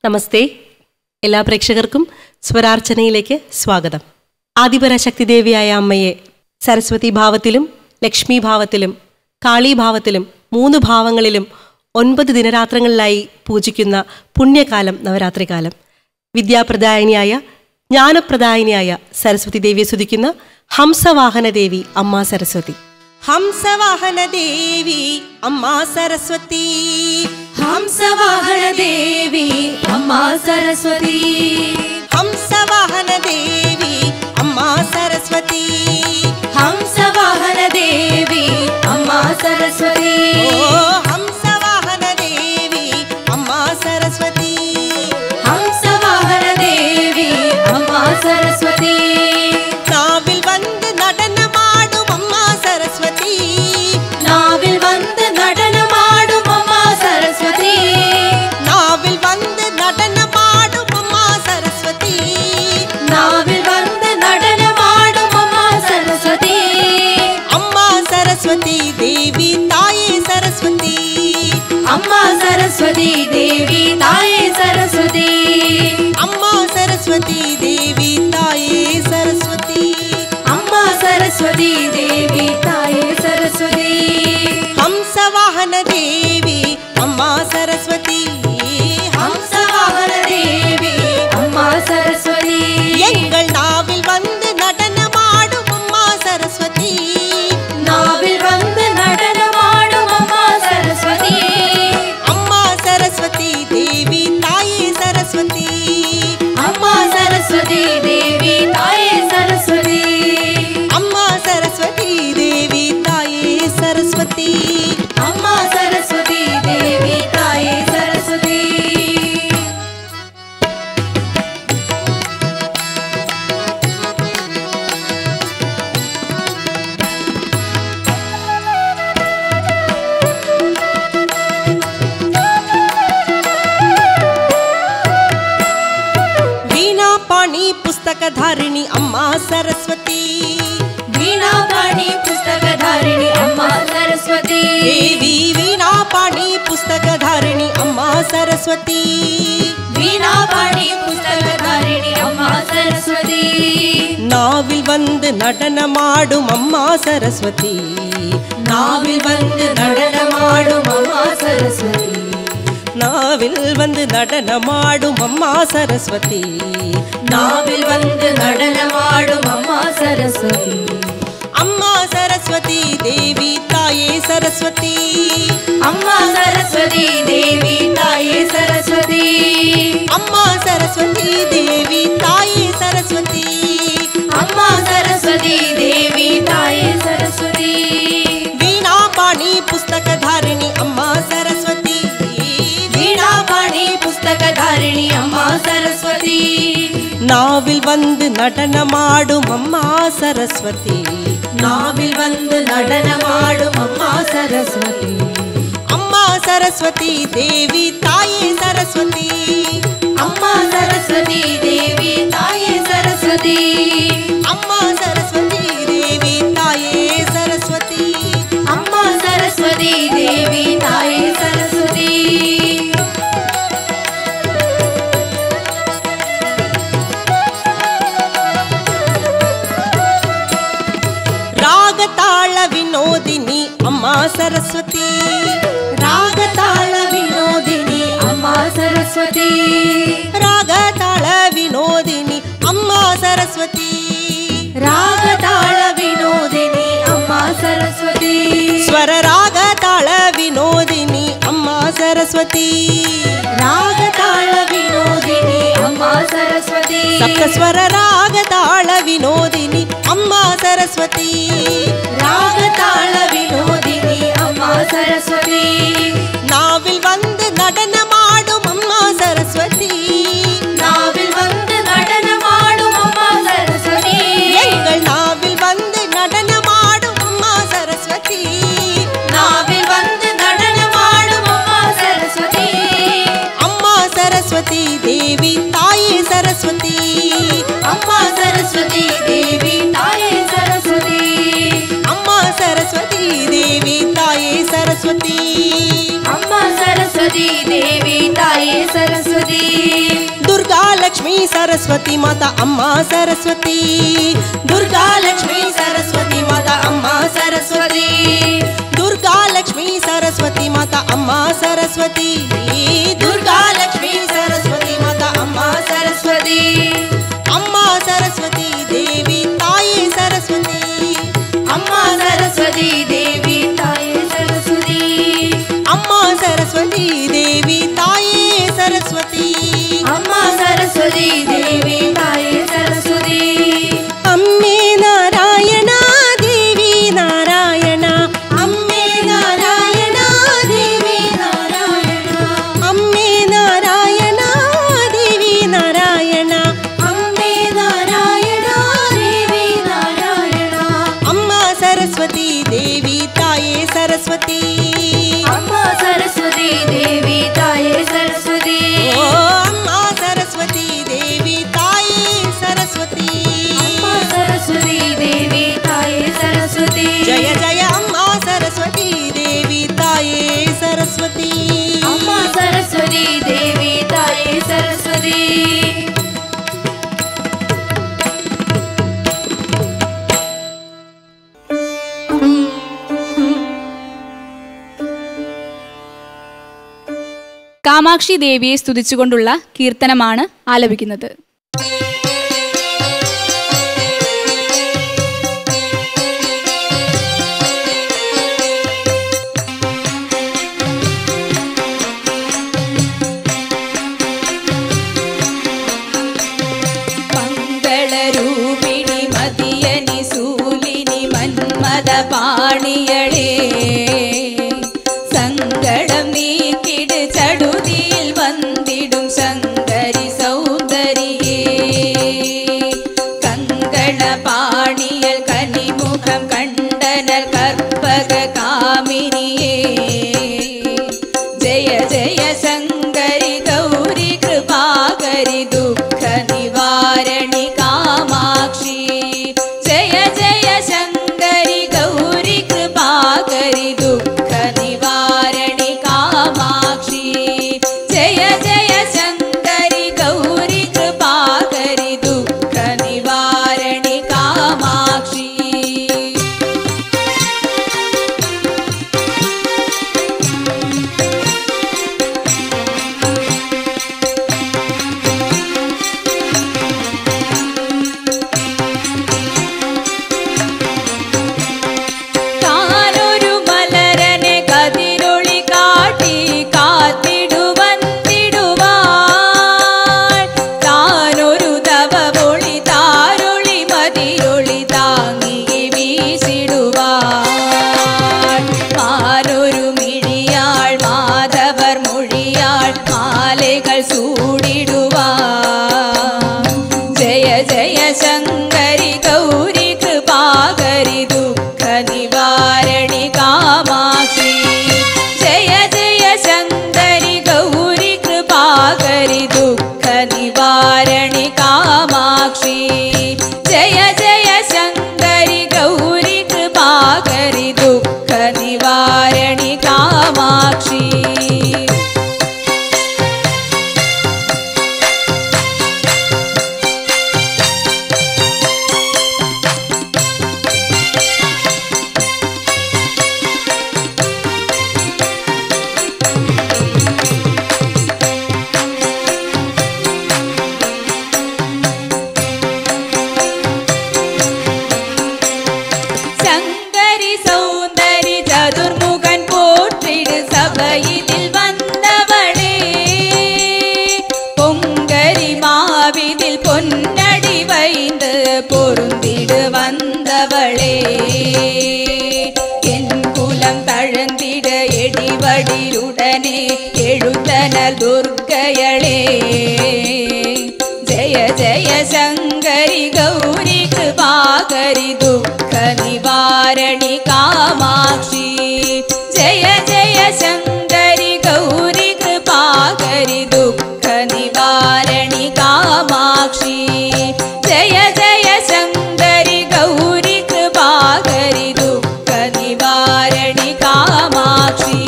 നമസ്തേ. എല്ലാ പ്രേക്ഷകർക്കും സ്വരാർച്ചനയിലേക്ക് സ്വാഗതം. ആദിപരാശക്തിദേവിയായ അമ്മയെ സരസ്വതി ഭാവത്തിലും ലക്ഷ്മി ഭാവത്തിലും കാളീഭാവത്തിലും 3 ഭാവങ്ങളിലും 9 ദിനരാത്രങ്ങളിലായി പൂജിക്കുന്ന പുണ്യകാലം നവരാത്രികാലം. വിദ്യാപ്രദായിനിയായ ജ്ഞാനപ്രദായിനിയായ സരസ്വതി ദേവിയെ സ്തുതിക്കുന്ന ഹംസവാഹന ദേവി അമ്മ സരസ്വതി. ഹംസവാഹന ദേവി അമ്മ സരസ്വതി. ഹംസവാഹന ദേവി അമ്മ സരസ്വതി. ഹംസവാഹന ദേവി അമ്മ സരസ്വതി. ഹംസവാഹന ദേവി അമ്മ സരസ്വതി. ഹംസവാഹന ദേവി അമ്മ സരസ്വതി. ഹംസവാഹന ദേവി അമ്മ സരസ്വതി. നാവിൽ വന്ന് നടനമാടും അമ്മ സരസ്വതി. നാവിൽ വന്ന് നടനമാടും അമ്മ സരസ്വതി. നാവിൽ വന്ന് നടനമാടും അമ്മ സരസ്വതി. നാവിൽ വന്ന് നടനമാടും അമ്മ സരസ്വതി. അമ്മ സരസ്വതി ദേവി തായേ സരസ്വതി. അമ്മ സരസ്വതി ദേവി തായേ സരസ്വതി. അമ്മ സരസ്വതി ദേവി തായേ സരസ്വതി. അമ്മ സരസ്വതി ദേവി തായേ സരസ്വതി. ഹംസവാഹന ദേവി അമ്മ സരസ്വതി. ഹംസവാഹന ദേവി അമ്മ സരസ്വതി. എങ്ങൾ നാവിൽ വന്ന് നടനമാടും അമ്മ സരസ്വതി. നാവിൽ വന്ന് നടനമാടും അമ്മ സരസ്വതി. അമ്മ സരസ്വതി ദേവി തായേ സരസ്വതി. അമ്മ സരസ്വതി ദേവി തായേ സരസ്വതി. അമ്മ സരസ്വതി ദേവി തായേ സരസ്വതി. അമ്മ സരസ്വതി ദേവി തായേ സരസ്വതി. ವೀಣಾಪಾಣಿ ಪುಸ್ತಕಧಾರಿಣಿ ಅಮ್ಮ ಸರಸ್ವತಿ. ವೀಣಾಪಾಣಿ ಪುಸ್ತಕಧಾರಿಣಿ ಅಮ್ಮ ಸರಸ್ವತಿ. ದೇವಿ ವೀಣಾಪಾಣಿ ಪುಸ್ತಕಧಾರಿಣಿ ಅಮ್ಮ ಸರಸ್ವತಿ. ವೀಣಾಪಾಣಿ ಪುಸ್ತಕಧಾರಿಣಿ ಅಮ್ಮ ಸರಸ್ವತಿ. ನಾವಿಲ್ வந்து நடனமாடும் அம்மா சரஸ்வதி. நாவில் வந்து நடனமாடும் அம்மா சரஸ்வதி. நாவில் வந்து நடனமாடும் அம்மா சரஸ்வதி. நாவில் வந்து நடனமாடும் அம்மா சரஸ்வதி. அம்மா சரஸ்வதி தேவி தாயே சரஸ்வதி. அம்மா சரஸ்வதி தேவி தாயே சரஸ்வதி. அம்மா சரஸ்வதி தேவி தாயே சரஸ்வதி. அம்மா சரஸ்வதி தேவி தாயே சரஸ்வதி. ವೀಣಾಪಾಣಿ ಪುಸ್ತಕಧಾರಿಣಿ ಅಮ್ಮ ಸರಸ್ವತಿ. ವೀಣಾಪಾಣಿ ಪುಸ್ತಕಧಾರಿಣಿ ಅಮ್ಮ ಸರಸ್ವತಿ. நாவில் வந்து நடனமாடும் அம்மா சரஸ்வதி. நாவில் வந்து நடனமாடும் அம்மா சரஸ்வதி. அம்மா சரஸ்வதி தேவி தாயே சரஸ்வதி. அம்மா சரஸ்வதி தேவி தாயே சரஸ்வதி. அம்மா சரஸ்வதி தேவி தாயே சரஸ்வதி. அம்மா சரஸ்வதி தேவி தாயே சரஸ்வதி. ராகதாள வினோதினி அம்மா சரஸ்வதி. ராகதாள வினோதினி அம்மா சரஸ்வதி. ராகதாள வினோதினி அம்மா சரஸ்வதி. ராகதாள வினோதினி அம்மா சரஸ்வதி. ஸ்வர ராகதாள வினோதினி அம்மா சரஸ்வதி. ராகதாள வினோதினி அம்மா சரஸ்வதி. சப்தஸ்வர ராகதாள வினோதினி அம்மா சரஸ்வதி. ராகதாள வினோதினி அம்மா சரஸ்வதி. நாவில் வந்து நடனமாடும் அம்மா சரஸ்வதி. நாவில் வந்து நடனமாடும் அம்மா சரஸ்வதி. எங்கள் நாவில் வந்து நடனமாடும் அம்மா சரஸ்வதி. நாவில் வந்து நடனமாடும் அம்மா சரஸ்வதி. அம்மா சரஸ்வதி தேவி தாயே சரஸ்வதி. அம்மா சரஸ்வதி தேவி தாயே சரஸ்வதி. அம்மா சரஸ்வதி தேவி தாயே சரஸ்வதி. அம்மா சரஸ்வதி தேவி தாயே சரஸ்வதி. ಲಕ್ಷ್ಮೀ ಸರಸ್ವತಿ ಮಾತಾ ಅಮ್ಮ ಸರಸ್ವತಿ ದುರ್ಗಾ ಲಕ್ಷ್ಮೀ ಸರಸ್ವತಿ ಮಾತಾ ಅಮ್ಮ ಸರಸ್ವತಿ ದುರ್ಗಾ ಲಕ್ಷ್ಮೀ ಸರಸ್ವತಿ ಮಾತಾ ಅಮ್ಮ ಸರಸ್ವತಿ ದುರ್ಗಾ ಲಕ್ಷ್ಮೀ ಸರಸ್ವತಿ ಮಾತಾ ಅಮ್ಮ ಸರಸ್ವತಿ ಅಮ್ಮ ಸರಸ್ವತಿ ದೇವಿ ತಾಯಿ ಸರಸ್ವತಿ ಅಮ್ಮ ಸರಸ್ವತಿ ದೇವಿ ತಾಯಿ ಸರಸ್ವತಿ ಅಮ್ಮ ಸರಸ್ವತಿ ದೇವಿ ತಾಯಿ ಸರಸ್ವತಿ ಅಮ್ಮ ಸರಸ್ವತಿ ದೇವಿ ತಾಯಿ ಸರಸ್ವತಿ ಅಮ್ಮೆ ನಾರಾಯಣ ದೇವಿ ನಾರಾಯಣ ಅಮ್ಮೆ ನಾರಾಯಣ ದೇವಿ ನಾರಾಯಣ ಅಮ್ಮೆ ನಾರಾಯಣ ದೇವಿ ನಾರಾಯಣ ಅಮ್ಮೆ ನಾರಾಯಣ ದೇವಿ ನಾರಾಯಣ ಅಮ್ಮ ಸರಸ್ವತಿ ದೇವಿ ತಾಯಿ ಸರಸ್ವತಿ ಅಮ್ಮ ಸರಸ್ವತಿ ದೇವಿ ತಾಯಿ ಸರಸ್ವತಿ ಓ ಅಮ್ಮ ಸರಸ್ವತಿ ದೇವಿ ತಾಯಿ ಸರಸ್ವತಿ ಅಮ್ಮ ಸರಸ್ವತಿ ದೇವಿ ತಾಯಿ ಸರಸ್ವತಿ ಜಯ ಜಯ ಅಮ್ಮ ಸರಸ್ವತಿ ದೇವಿ ತಾಯಿ ಸರಸ್ವತಿ ಅಮ್ಮ ಸರಸ್ವತಿ ದೇವಿ ತಾಯಿ ಸರಸ್ವತಿ കാമാക്ഷി ദേവിയെ സ്തുതിച്ചുകൊണ്ടുള്ള കീർത്തനമാണ് ആലപിക്കുന്നത്. മംഗളരൂപിണി മതിയനി സൂലിനി മന്മദ പാണിയളേ സങ്കടം നീക്കിട് ചടുതിയിൽ വന്നിടും ശങ്കരി സൗന്ദരിയേ കങ്കണ പാണിയൽ കനിമുഖം കണ്ടനൽ കർപ്പക കാമിനിയേ ജയ ജയ ശങ്കരി ഗൗരി കൃപാകരി ദുഃഖ നിവാരണി കാമാക്ഷി ജയ ജയ ശങ്കരി ഗൗരി കൃപാകരി ദുഃഖ നിവാരണി കാമാക്ഷി ജയ ജയ ശങ്കരി ഗൗരി കൃപാകരി ദുഃഖ നിവാരണി കാമാക്ഷി താനൊരു മലരനെ കതിരൊളി കാട്ടി കാത്തിടുവന്നിടുവാൻ താനൊരു തവമൊളി താരൊളി മതിരൊളി താങ്ങി വീശിടുവാൻ മാനൊരു മിഴിയാൾ മാധവർ മൊഴിയാൾ മാലകൾ സൂടിടുവാൻ ജയ ജയ ശങ്കരി ഗൗരി കൃപാകരി ദുഃഖ നിവാരണി കാമാക്ഷി ജയ ജയ ശങ്കരി ഗൗരി കൃപാകരി ദുഃഖ നിവാരണി കാമാക്ഷി ജയ ജയ ശങ്കരി ഗൗരി കൃപാകരി ദുഃഖ നിവാരണി കാമാക്ഷി ശങ്കരി സൗന്ദരി ചതുർമുഖൻ പോற்றிடு സഭയിതിൽ വന്നവളേ പൊങ്കരി മാവിതിൽ പൊന്നടി വൈந்து പൊരുந்திடு വந்தவளே എൻ കുലം തഴന്തിട എടിവടിലുടനെ എഴുതനൽ ദുർഗയളേ ജയ ജയ ശങ്കരി ഗൗരി കൃപാകരി ദുഃഖ നിവാരണി കാമാക്ഷി ജയ ജയ ശങ്കരി ഗൗരി കൃപാകരി ദുഃഖ നിവാരണി കാമാക്ഷി ജയ ജയ ശങ്കരി ഗൗരി കൃപാകരി ദുഃഖ നിവാരണി കാമാക്ഷി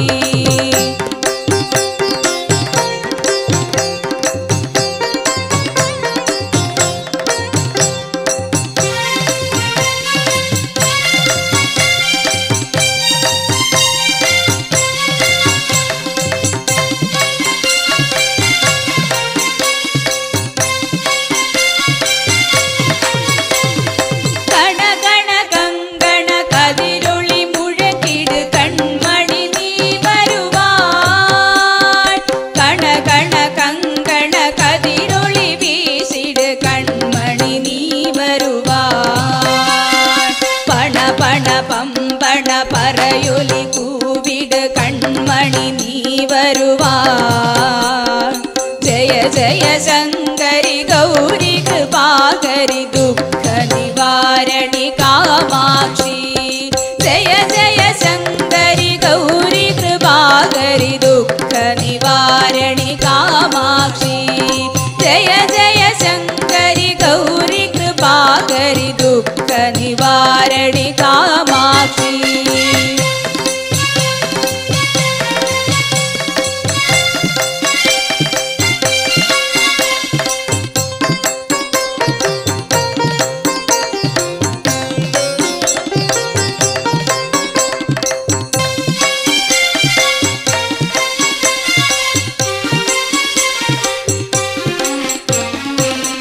कृपाकरि दुःख निवारणि कामाक्षी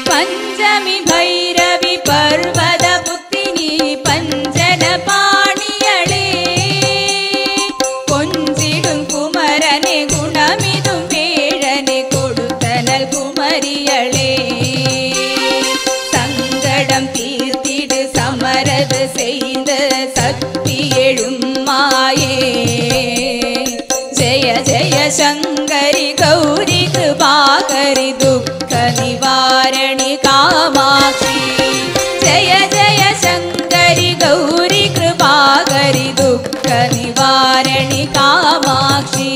पंचमी भैरवी पर्वत पुत्रिनी पंचन पाणियळे कोंजिडुं कुमरने गुणमिदुं वेळने कोडुतनल कुमरियळे संगडं तीर्तिडु समरद सेय्द सक्ति एळुं माये जय जय शंकरि गौरी कृपाकरि दुःख निवारणि कामाक्षी जय जय शंकरि गौरी कृपाकरि दुःख निवारणि कामाक्षी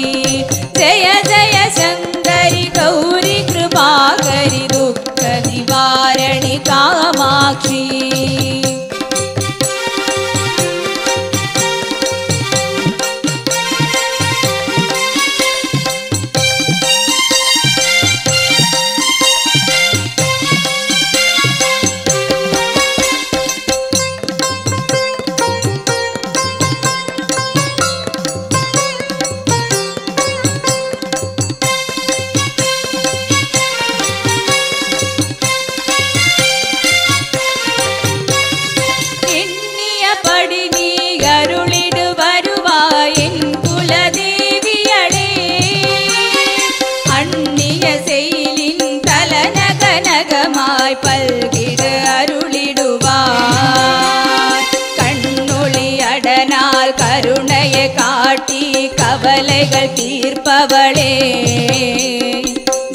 जय जय शंकरि गौरी कृपाकरि दुःख निवारणि कामाक्षी பல்கிடு அருளிடுவார் கண்ணொளி அடனால் கருணையை காட்டி கவலைகள் தீர்ப்பவளே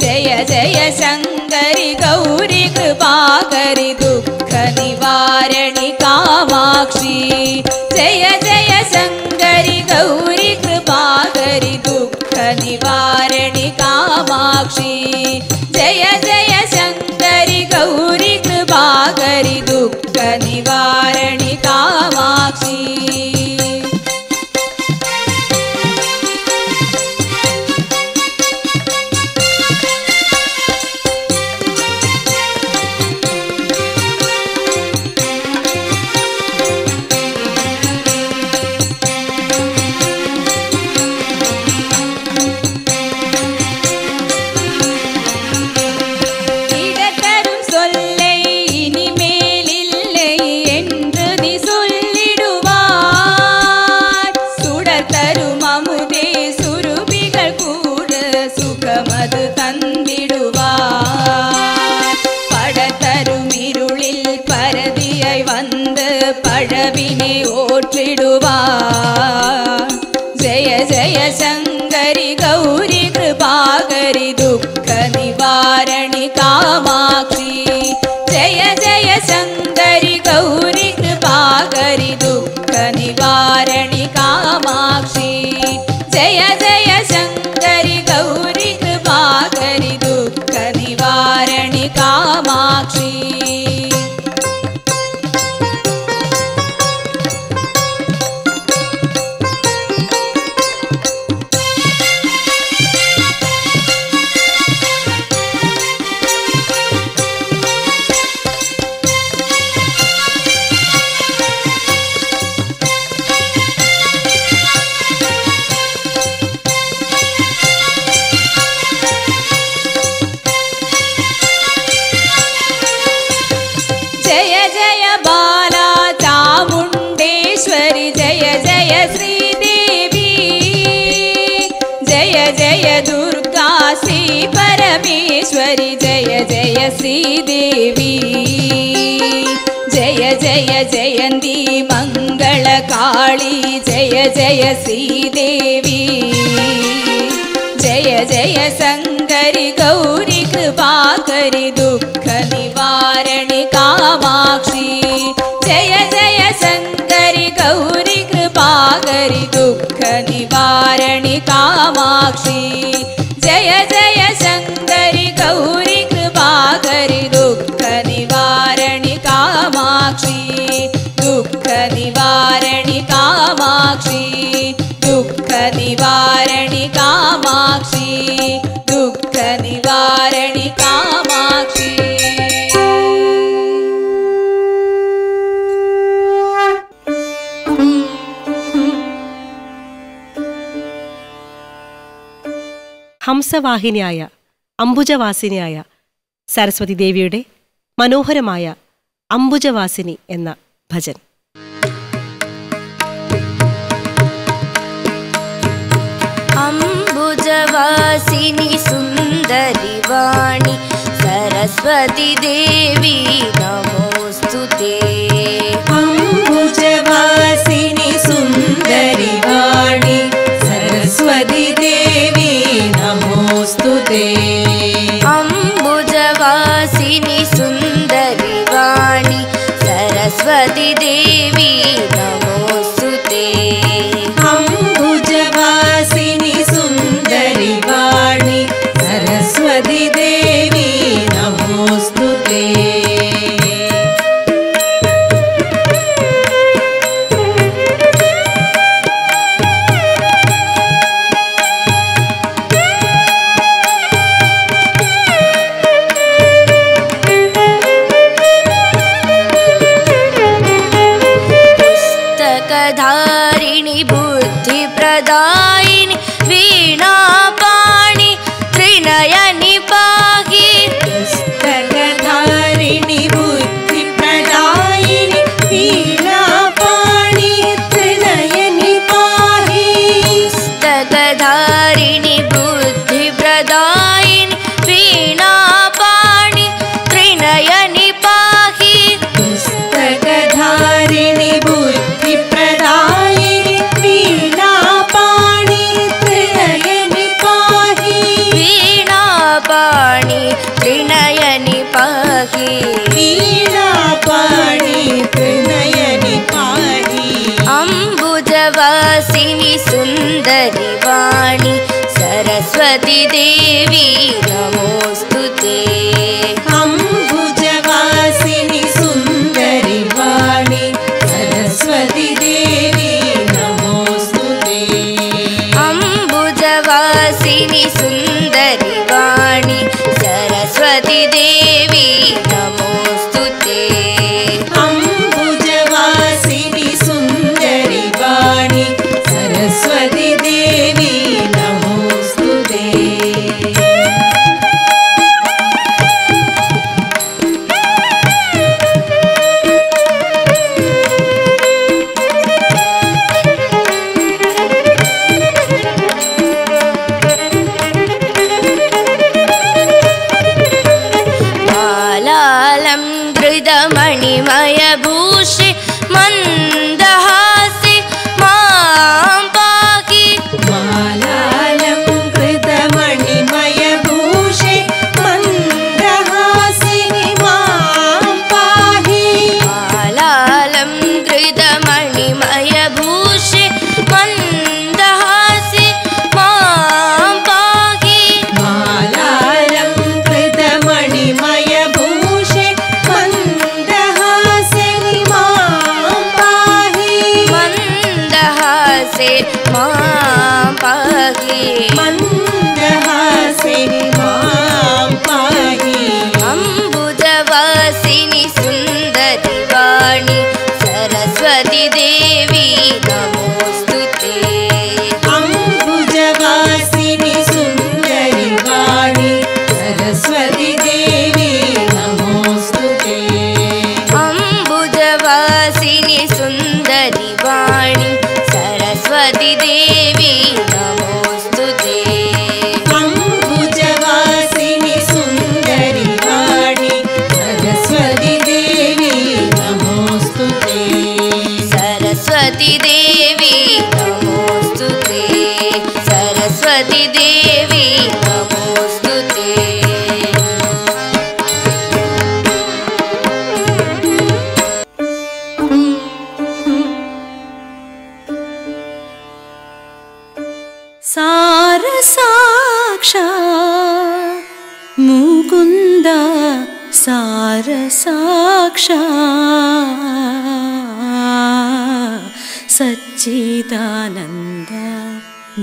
ஜெய ஜெய சங்கரி கௌரி கிருபாகரி துக்க நிவாரணி காமாட்சி ஜெய ஜெய சங்கரி கௌரி கிருபாகரி துக்க நிவாரணி காமாட்சி ஜெய ஜெய शंकरि गौरी कृपाकरि दुःख निवारणि कामाक्षी சுகமது தந்திடுவார் படத்தரும் இருளில் பரதியை வந்து பழவினை ஓற்றிடுவார் ஜெய ஜெய சங்கரி கௌரி கிருபாகரி துக்க நிவாரணி காமாட்சி ஜெய ஜெய சங்கரி கௌரி கிருபாகரி துக்க நிவாரணி காமாட்சி ஜெய ஜெய शंकरि गौरी कृपाकरि दुःख निवारणि कामाक्षी जय जय बाला चामुंडेश्वरी जय जय श्रीदेवी जय जय दुर्गा श्री परमेश्वरी जय जय श्रीदेवी जय जय जयंती मंगल काली जय जय श्रीदेवी जय जय शंकरि गौरी कृपाकरि दुःख निवारणि कामाक्षी जय जय शंकरि गौरी कृपाकरि दुःख निवारणि कामाक्षी जय जय शंकरि गौरी कृपाकरि दुःख निवारणि कामाक्षी ഹംസവാഹിനിയായ അംബുജവാസിനിയായ സരസ്വതി ദേവിയുടെ മനോഹരമായ അംബുജവാസിനി എന്ന ഭജൻ. अम्बुजवासिनि सुन्दरि वाणि सरस्वती देवी नमोस्तुते. अम्बुजवासिनि सुन्दरि वाणि सरस्वती देवी नमोस्तुते. अम्बुजवासिनि सुन्दरि वाणि सरस्वती देवी नमोस्तुते. अम्बुजवासिनि सुन्दरि वाणि सरस्वती देवी नमोस्तुते. पुस्तकधारिणि बुद्धिप्रदायिनि वीणापाणि त्रिनयनि पाहि. पुस्तकधारिणि बुद्धिप्रदायिनि वीणापाणि त्रिनयनि पाहि. पुस्तकधारिणि बुद्धिप्रदायिनि वीणापाणि त्रिनयनि पाहि. पुस्तकधारिणि बुद्धिप्रदायिनि वीणापाणि त्रिनयनि पाहि. वीणापाणि त्रिनयनि पाहि. वीणापाणि त्रिनयनि पाहि. अम्बुजवासिनि सुन्दरि वाणि सरस्वती देवी नमोस्तुते. अम्बुजवासिनि सुन्दरि वाणि सरस्वती देवी नमोस्तुते. अम्बुजवासिनि सुन्दरि वाणि सरस्वती देवी नमोस्तुते. अम्बुजवासिनि सुन्दरि वाणि सरस्वती देवी नमोस्तुते. मालालङ्कृतमणिमयभूषे मन्दहासे मां पाहि. मालालङ्कृतमणिमयभूषे मन्दहासिनि मां पाहि. मालालङ्कृतमणिमयभूषे मन्दहासे मां पाहि. मालालङ्कृतमणिमयभूषे मन्दहासिनि मां पाहि. मन्दहासे मां पाहि. मन्दहासिनि मां पाहि. अम्बुजवासिनि सुन्दरि वाणि सरस्वती देवी नमोस्तुते. अम्बुजवासिनि सुन्दरि वाणि सरस्वती देवी नमोस्तुते. अम्बुजवासिनि सुन्दरि वाणि सरस्वती देवी नमोस्तुते. अम्बुजवासिनि सुन्दरि वाणि सरस्वती देवी नमोस्तुते. सरस्वती देवी नमोस्तुते. सरस्वती देवी नमोस्तुते. सारसाक्षा मुकुन्द सारसाक्षा सच्चिदानन्द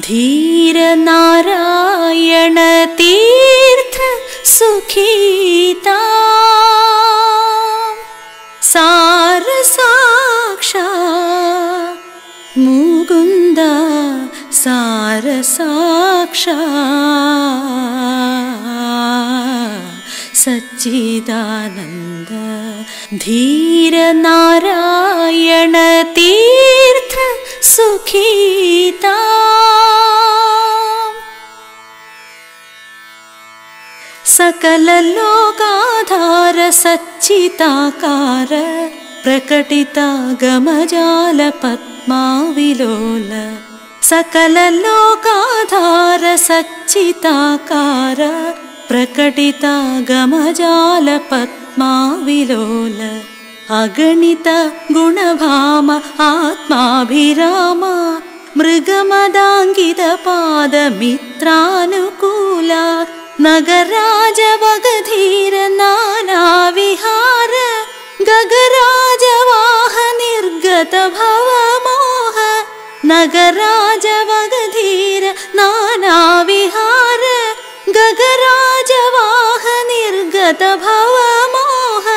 धीर नारायण तीर्थ सुखीता. सारसाक्षा मुकुन्द सारसाक्षा सच्चिदानन्द धीर नारायण तीर्थ सुखीता सकल लोकाधार सच्चिताकार प्रकटिता गमजाल पद्माविलोल सकल लोकाधार सच्चिताकार प्रकटिता गमजाल पद्माविलोल अगणित गुणभाम आत्माभिराम मृगमदाङ्गित पादमित्रानुकूल नगराज वगधीर नानाविहार गगराज वाह निर्गत भवमोह नगराज वगधीर नानाविहार गगराज वाह निर्गत भवमोह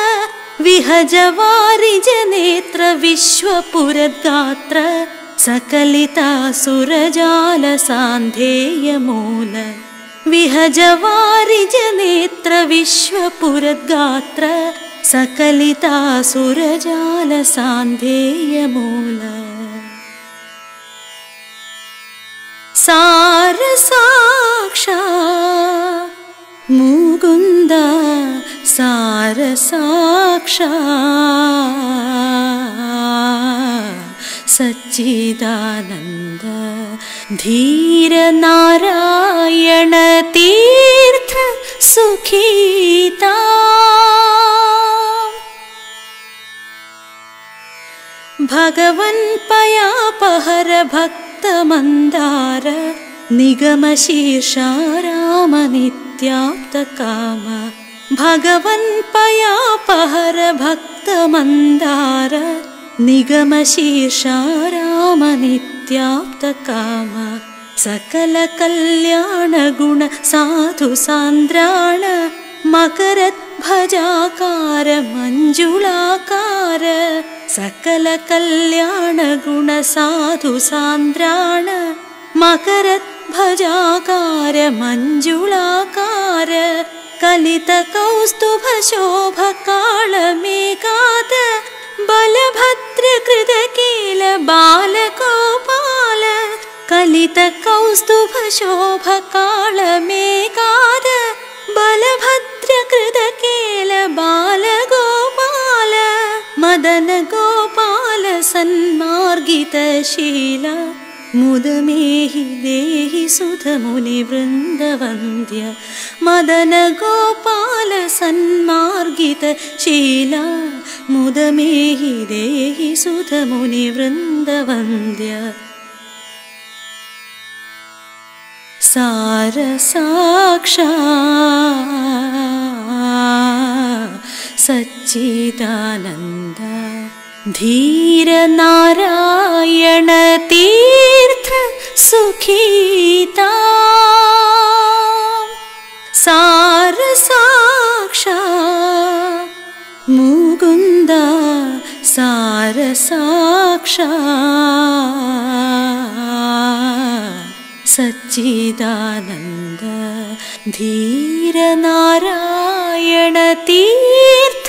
विहज वारिज नेत्र विश्वपुरद्गात्र सकलिता सुरजाल सांधेय मूल विहज वारिज नेत्र विश्वपुरद्गात्र सकलिता सुरजाल सांधेय मूल सार साक्षा मुकुंद सार साक्षा सच्चिदानंद धीर नारायण तीर्थ सुखीता भगवन् पयापहर भक्त मंदार निगम शीर्षा राम नित्याप्त काम भगवन् पयापहर भक्त मंदार निगम शीर्षा राम नित्याप्त काम सकल कल्याण गुण साधु सांद्राण मकरत् भजाकार मंजुलाकार सकल कल्याण गुण साधु सांद्राण मकरत् भजाकार मंजुलाकार कलित कौस्तुभ शोभ काल मेघात बलभद्र कृत कील बाल गोपाल कलित कौस्तुभ शोभ काल मेघात बलभद्र कृत कील बाल गोपाल मदन गोपाल सन्मार्गित शील मुदमेहि देहि सुध मुनि वृंदवन्द्य मदन गोपाल सन्मार्गित शील मुदमेहि देहि सुध मुनि वृंदवन्द्य सार साक्षा सच्चिदानंद धीर नारायण तीर्थ सुखीता सार साक्षा मुकुंद सार साक्षा सच्चिदानंद धीर नारायण तीर्थ